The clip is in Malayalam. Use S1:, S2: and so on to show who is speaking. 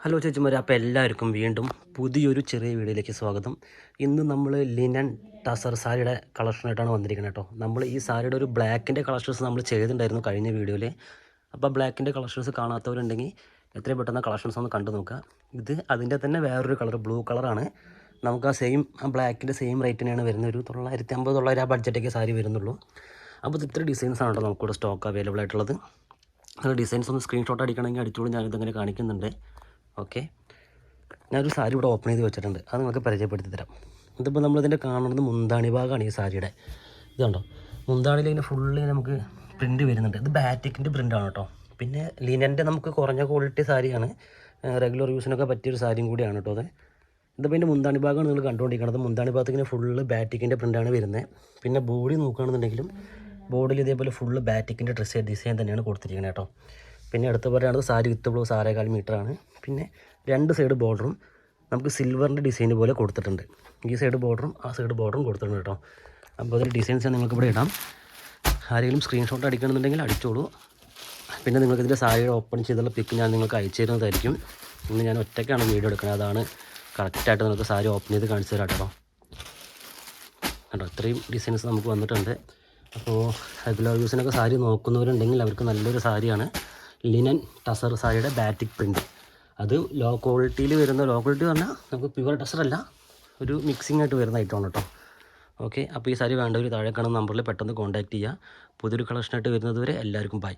S1: ഹലോ ചേച്ചിമാരെ, അപ്പോൾ എല്ലാവർക്കും വീണ്ടും പുതിയൊരു ചെറിയ വീഡിയോയിലേക്ക് സ്വാഗതം. ഇന്ന് നമ്മൾ ലിനൻ ടസർ സാരിയുടെ കളക്ഷനായിട്ടാണ് വന്നിരിക്കുന്നത് കേട്ടോ. നമ്മൾ ഈ സാരിയുടെ ഒരു ബ്ലാക്കിൻ്റെ കളക്ഷൻസ് നമ്മൾ ചെയ്തിട്ടുണ്ടായിരുന്നു കഴിഞ്ഞ വീഡിയോയിൽ. അപ്പോൾ ബ്ലാക്കിൻ്റെ കളക്ഷൻസ് കാണാത്തവരുണ്ടെങ്കിൽ എത്രയും പെട്ടെന്ന് കളക്ഷൻസ് ഒന്ന് കണ്ടു നോക്കുക. ഇത് അതിൻ്റെ തന്നെ വേറൊരു കളർ, ബ്ലൂ കളറാണ്. നമുക്ക് ആ ബ്ലാക്കിൻ്റെ സെയിം റേറ്റിനാണ് വരുന്നത്. ഒരു 950 ആ ബഡ്ജറ്റൊക്കെ സാരി വരുന്നുള്ളൂ. അപ്പോൾ ഇത് ഇത്ര ഡിസൈൻസാണ് കേട്ടോ നമുക്കിവിടെ സ്റ്റോക്ക് അവൈലബിൾ ആയിട്ടുള്ളത്. ഡിസൈൻസ് ഒന്ന് സ്ക്രീൻഷോട്ട് അടിക്കണമെങ്കിൽ അടിച്ചോളൂ, ഞാനിതങ്ങനെ കാണിക്കുന്നുണ്ട്. ഓക്കെ, ഞാനൊരു സാരി ഇവിടെ ഓപ്പൺ ചെയ്ത് വെച്ചിട്ടുണ്ട്, അത് നിങ്ങൾക്ക് പരിചയപ്പെടുത്തി തരാം. ഇതിപ്പോൾ നമ്മളിതിൻ്റെ കാണുന്നത് മുന്താണി ഭാഗമാണ്. ഈ സാരിയുടെ ഇതുണ്ടോ, മുന്താണിയിൽ ഇങ്ങനെ ഫുള്ള് നമുക്ക് പ്രിൻറ്റ് വരുന്നുണ്ട്. ഇത് ബാറ്റിക്കിൻ്റെ പ്രിൻ്റാണ് കേട്ടോ. പിന്നെ ലിനൻ്റെ നമുക്ക് കുറഞ്ഞ ക്വാളിറ്റി സാരിയാണ്, റെഗുലർ യൂസിനൊക്കെ പറ്റിയൊരു സാരിയും കൂടിയാണ് കേട്ടോ അത്. ഇതിപ്പോൾ ഇതിൻ്റെ മുന്താണി ഭാഗമാണ് നിങ്ങൾ കണ്ടുകൊണ്ടിരിക്കുന്നത്. മുന്താണി ഭാഗത്ത് ഇങ്ങനെ ഫുള്ള് ബാറ്റിക്കിൻ്റെ പ്രിൻ്റാണ് വരുന്നത്. പിന്നെ ബോഡി നോക്കുകയാണെന്നുണ്ടെങ്കിലും ബോഡിയിൽ ഇതേപോലെ ഫുള്ള് ബാറ്റിക്കിൻ്റെ ഡിസൈൻ തന്നെയാണ് കൊടുത്തിരിക്കുന്നത് കേട്ടോ. പിന്നെ അടുത്ത് പറയുന്നത് സാരി വിത്ത് ബ്ലൗസ് 6.25 മീറ്ററാണ്. പിന്നെ 2 സൈഡ് ബോർഡറും നമുക്ക് സിൽവറിൻ്റെ ഡിസൈൻ പോലെ കൊടുത്തിട്ടുണ്ട്. ഈ സൈഡ് ബോർഡറും ആ സൈഡ് ബോർഡറും കൊടുത്തിട്ടുണ്ട് കേട്ടോ. അപ്പോൾ അതിൻ്റെ ഡിസൈൻസ് നിങ്ങൾക്ക് ഇവിടെ ഇടാം. ആരെങ്കിലും സ്ക്രീൻഷോട്ട് അടിക്കണമെന്നുണ്ടെങ്കിൽ അടിച്ചോളൂ. പിന്നെ നിങ്ങൾക്ക് ഇതിൻ്റെ സാരിയുടെ ഓപ്പൺ ചെയ്തുള്ള പിക്ക് ഞാൻ നിങ്ങൾക്ക് അയച്ചു തരുന്നതായിരിക്കും. ഇന്ന് ഞാൻ ഒറ്റയ്ക്കാണ് വീഡിയോ എടുക്കുന്നത്, അതാണ് കറക്റ്റായിട്ട് നിങ്ങൾക്ക് സാരി ഓപ്പൺ ചെയ്ത് കാണിച്ചു തരാം കേട്ടോ. കേട്ടോ, ഇത്രയും ഡിസൈൻസ് നമുക്ക് വന്നിട്ടുണ്ട്. അപ്പോൾ റെഗുലർ യൂസിനൊക്കെ സാരി നോക്കുന്നവരുണ്ടെങ്കിൽ അവർക്ക് നല്ലൊരു സാരിയാണ് ലിനൻ ടസർ സാരിയുടെ ബാറ്റിക് പ്രിൻറ്റ്. അത് ലോ ക്വാളിറ്റിയിൽ വരുന്ന, ലോ ക്വാളിറ്റി പറഞ്ഞാൽ നമുക്ക് പ്യുവർ ടസറല്ല, ഒരു മിക്സിംഗ് ആയിട്ട് വരുന്ന ഐറ്റമാണ് കേട്ടോ. ഓക്കെ, അപ്പോൾ ഈ സാരി വേണ്ടവർ താഴെ കാണുന്ന നമ്പറിൽ പെട്ടെന്ന് കോൺടാക്റ്റ് ചെയ്യുക. പുതിയൊരു കളക്ഷനായിട്ട് വരുന്നത് വരെ എല്ലാവർക്കും ബൈ.